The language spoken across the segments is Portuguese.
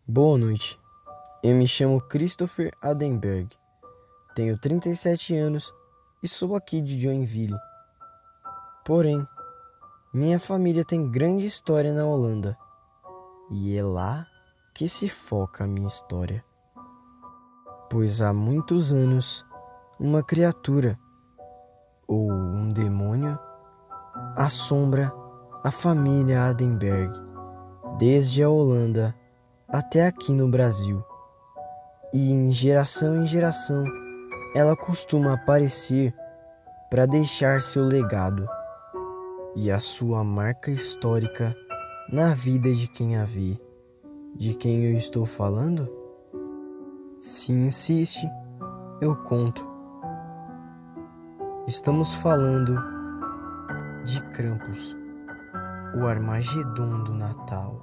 Boa noite, eu me chamo Christopher Adenberg, tenho 37 anos e sou aqui de Joinville. Porém, minha família tem grande história na Holanda e é lá que se foca a minha história. Pois há muitos anos, uma criatura, ou um demônio, assombra a família Adenberg, desde a Holanda até aqui no Brasil. E em geração ela costuma aparecer para deixar seu legado e a sua marca histórica na vida de quem a vê. De quem eu estou falando? Se insiste, eu conto. Estamos falando de Krampus, o Armagedon do Natal.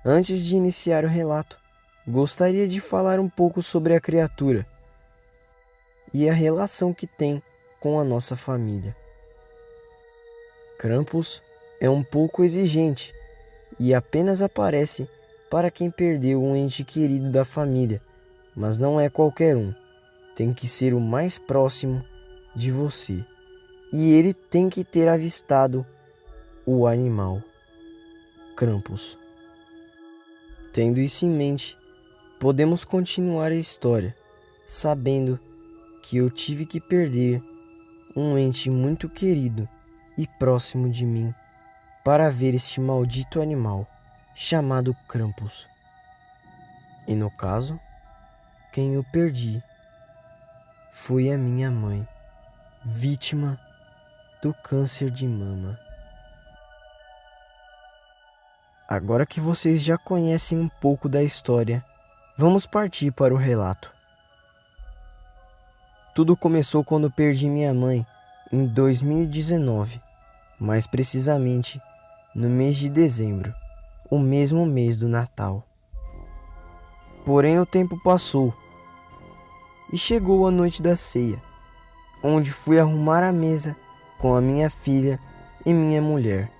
Antes de iniciar o relato, gostaria de falar um pouco sobre a criatura e a relação que tem com a nossa família. Krampus é um pouco exigente e apenas aparece para quem perdeu um ente querido da família, mas não é qualquer um. Tem que ser o mais próximo de você e ele tem que ter avistado o animal, Krampus. Tendo isso em mente, podemos continuar a história, sabendo que eu tive que perder um ente muito querido e próximo de mim para ver este maldito animal chamado Krampus. E no caso, quem eu perdi foi a minha mãe, vítima do câncer de mama. Agora que vocês já conhecem um pouco da história, vamos partir para o relato. Tudo começou quando perdi minha mãe em 2019, mais precisamente no mês de dezembro, o mesmo mês do Natal. Porém, o tempo passou e chegou a noite da ceia, onde fui arrumar a mesa com a minha filha e minha mulher.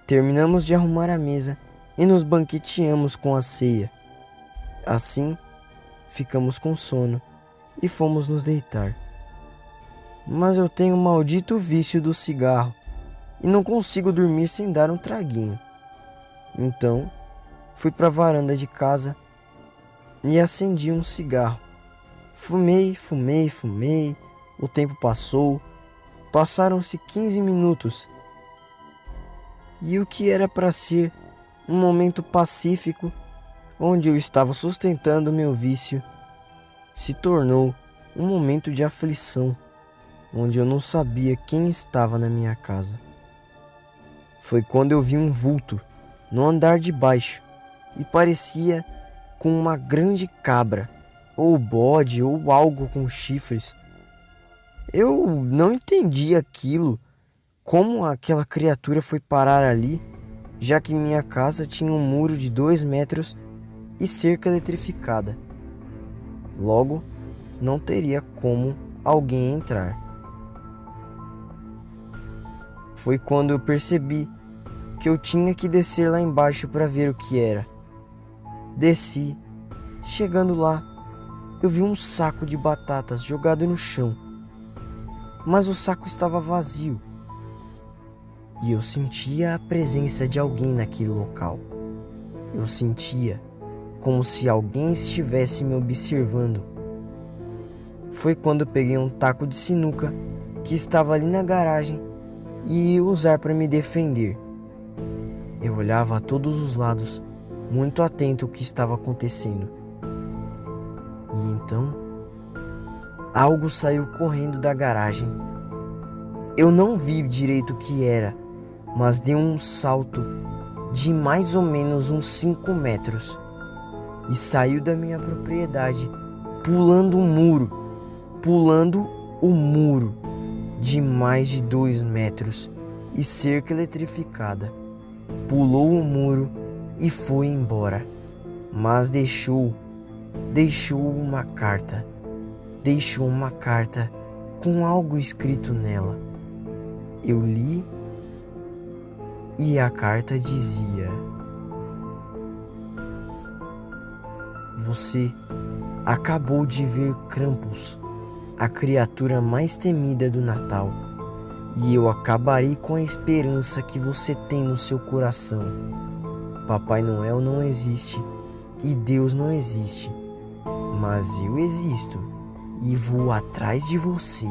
Terminamos de arrumar a mesa e nos banqueteamos com a ceia. Assim, ficamos com sono e fomos nos deitar. Mas eu tenho um maldito vício do cigarro e não consigo dormir sem dar um traguinho. Então, fui para a varanda de casa e acendi um cigarro. Fumei, o tempo passou, passaram-se 15 minutos. E o que era para ser um momento pacífico, onde eu estava sustentando meu vício, se tornou um momento de aflição, onde eu não sabia quem estava na minha casa. Foi quando eu vi um vulto no andar de baixo e parecia com uma grande cabra, ou bode, ou algo com chifres. Eu não entendi aquilo. Como aquela criatura foi parar ali, já que minha casa tinha um muro de 2 metros e cerca eletrificada. Logo, não teria como alguém entrar. Foi quando eu percebi que eu tinha que descer lá embaixo para ver o que era. Desci. Chegando lá, eu vi um saco de batatas jogado no chão, mas o saco estava vazio. E eu sentia a presença de alguém naquele local. Eu sentia como se alguém estivesse me observando. Foi quando eu peguei um taco de sinuca que estava ali na garagem e ia usar para me defender. Eu olhava a todos os lados, muito atento ao que estava acontecendo. E então, algo saiu correndo da garagem. Eu não vi direito o que era, mas deu um salto de mais ou menos uns 5 metros e saiu da minha propriedade pulando o muro de mais de 2 metros e cerca eletrificada. Pulou o muro e foi embora, mas deixou uma carta com algo escrito nela. Eu li E a carta dizia: você acabou de ver Krampus, a criatura mais temida do Natal, e eu acabarei com a esperança que você tem no seu coração. Papai Noel não existe e Deus não existe, mas eu existo e vou atrás de você.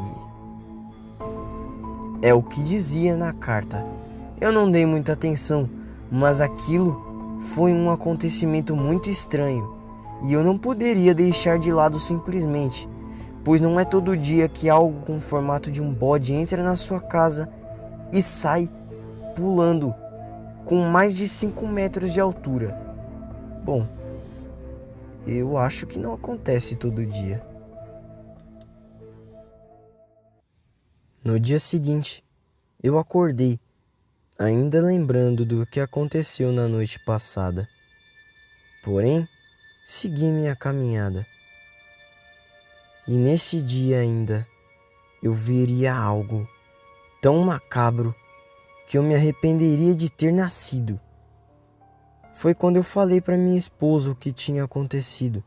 É o que dizia na carta. Eu não dei muita atenção, mas aquilo foi um acontecimento muito estranho e eu não poderia deixar de lado simplesmente, pois não é todo dia que algo com o formato de um bode entra na sua casa e sai pulando com mais de 5 metros de altura. Bom, eu acho que não acontece todo dia. No dia seguinte, eu acordei, ainda lembrando do que aconteceu na noite passada. Porém, segui minha caminhada. E nesse dia ainda, eu veria algo tão macabro que eu me arrependeria de ter nascido. Foi quando eu falei para minha esposa o que tinha acontecido.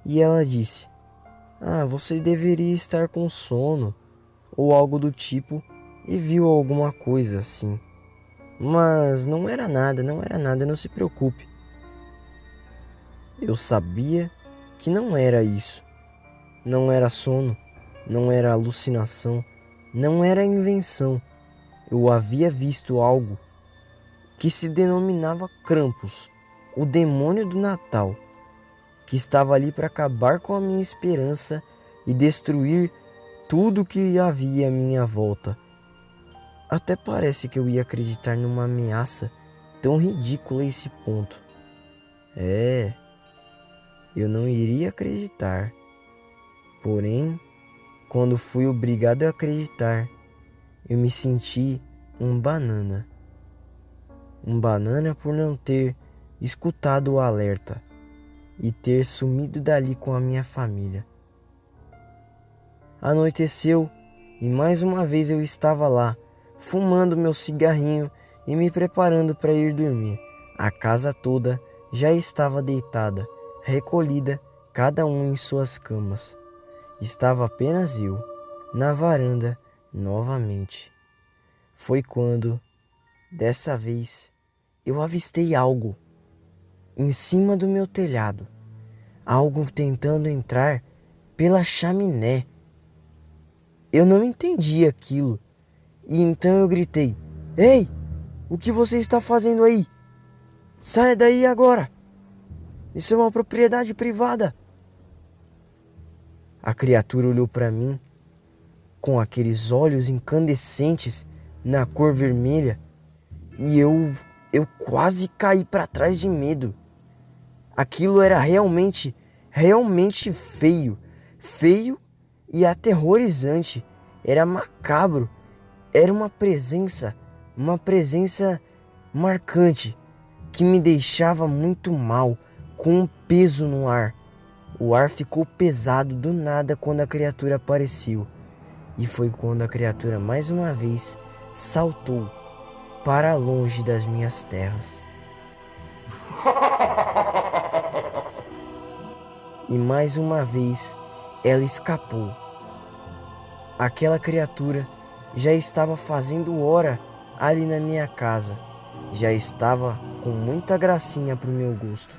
E ela disse: você deveria estar com sono ou algo do tipo e viu alguma coisa assim. Mas não era nada, não se preocupe. Eu sabia que não era isso. Não era sono, não era alucinação, não era invenção. Eu havia visto algo que se denominava Krampus, o demônio do Natal, que estava ali para acabar com a minha esperança e destruir tudo que havia à minha volta. Até parece que eu ia acreditar numa ameaça tão ridícula a esse ponto. Eu não iria acreditar. Porém, quando fui obrigado a acreditar, eu me senti um banana. Um banana por não ter escutado o alerta e ter sumido dali com a minha família. Anoiteceu e mais uma vez eu estava lá, fumando meu cigarrinho e me preparando para ir dormir. A casa toda já estava deitada, recolhida, cada um em suas camas. Estava apenas eu, na varanda, novamente. Foi quando, dessa vez, eu avistei algo em cima do meu telhado. Algo tentando entrar pela chaminé. Eu não entendi aquilo. E então eu gritei: Ei, o que você está fazendo aí? Saia daí agora! Isso é uma propriedade privada. A criatura olhou para mim com aqueles olhos incandescentes na cor vermelha e eu quase caí para trás de medo. Aquilo era realmente feio e aterrorizante. Era macabro. Era uma presença marcante que me deixava muito mal, com um peso no ar. O ar ficou pesado do nada quando a criatura apareceu. E foi quando a criatura mais uma vez saltou para longe das minhas terras. E mais uma vez ela escapou. Aquela criatura já estava fazendo hora ali na minha casa. Já estava com muita gracinha pro meu gosto.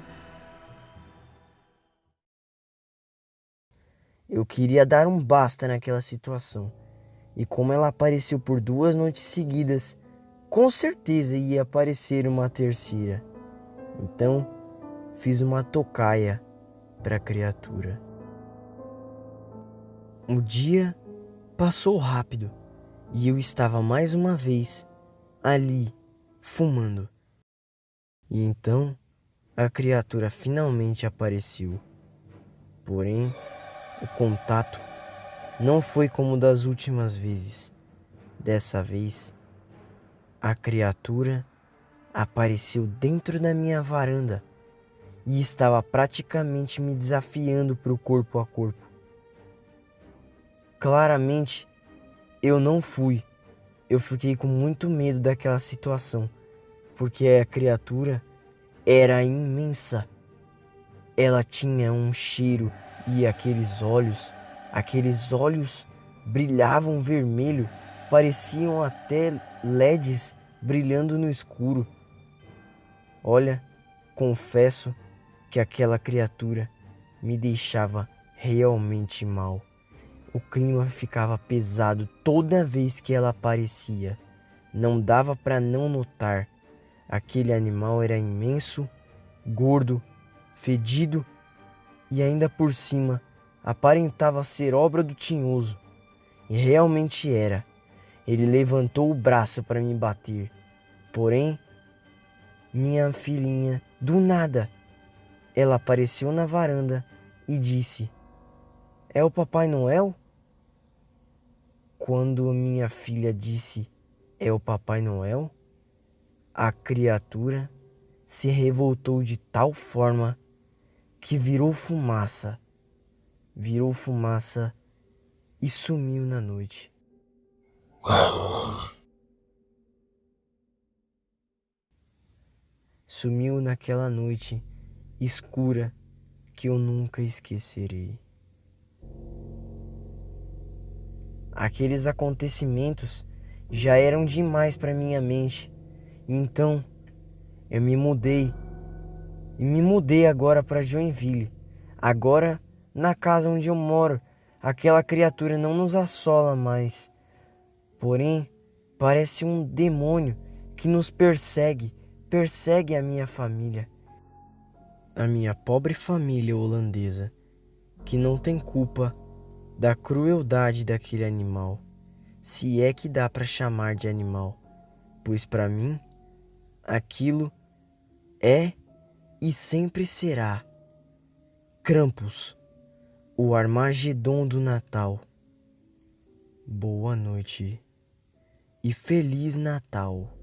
Eu queria dar um basta naquela situação. E como ela apareceu por 2 noites seguidas, com certeza ia aparecer uma terceira. Então, fiz uma tocaia para a criatura. O dia passou rápido e eu estava mais uma vez ali, fumando. E então, a criatura finalmente apareceu. Porém, o contato não foi como das últimas vezes. Dessa vez, a criatura apareceu dentro da minha varanda e estava praticamente me desafiando para o corpo a corpo. Claramente, eu não fui. Eu fiquei com muito medo daquela situação, porque a criatura era imensa. Ela tinha um cheiro e aqueles olhos brilhavam vermelho, pareciam até LEDs brilhando no escuro. Olha, confesso que aquela criatura me deixava realmente mal. O clima ficava pesado toda vez que ela aparecia. Não dava para não notar. Aquele animal era imenso, gordo, fedido e ainda por cima aparentava ser obra do tinhoso. E realmente era. Ele levantou o braço para me bater. Porém, minha filhinha, do nada, ela apareceu na varanda e disse: "É o Papai Noel?" Quando minha filha disse: "É o Papai Noel?", a criatura se revoltou de tal forma que virou fumaça e sumiu na noite. Sumiu naquela noite escura que eu nunca esquecerei. Aqueles acontecimentos já eram demais para minha mente. Então eu me mudei agora para Joinville. Agora, na casa onde eu moro, aquela criatura não nos assola mais. Porém, parece um demônio que nos persegue a minha família. A minha pobre família holandesa, que não tem culpa da crueldade daquele animal, se é que dá para chamar de animal, pois para mim aquilo é e sempre será Krampus, o Armagedon do Natal. Boa noite e Feliz Natal.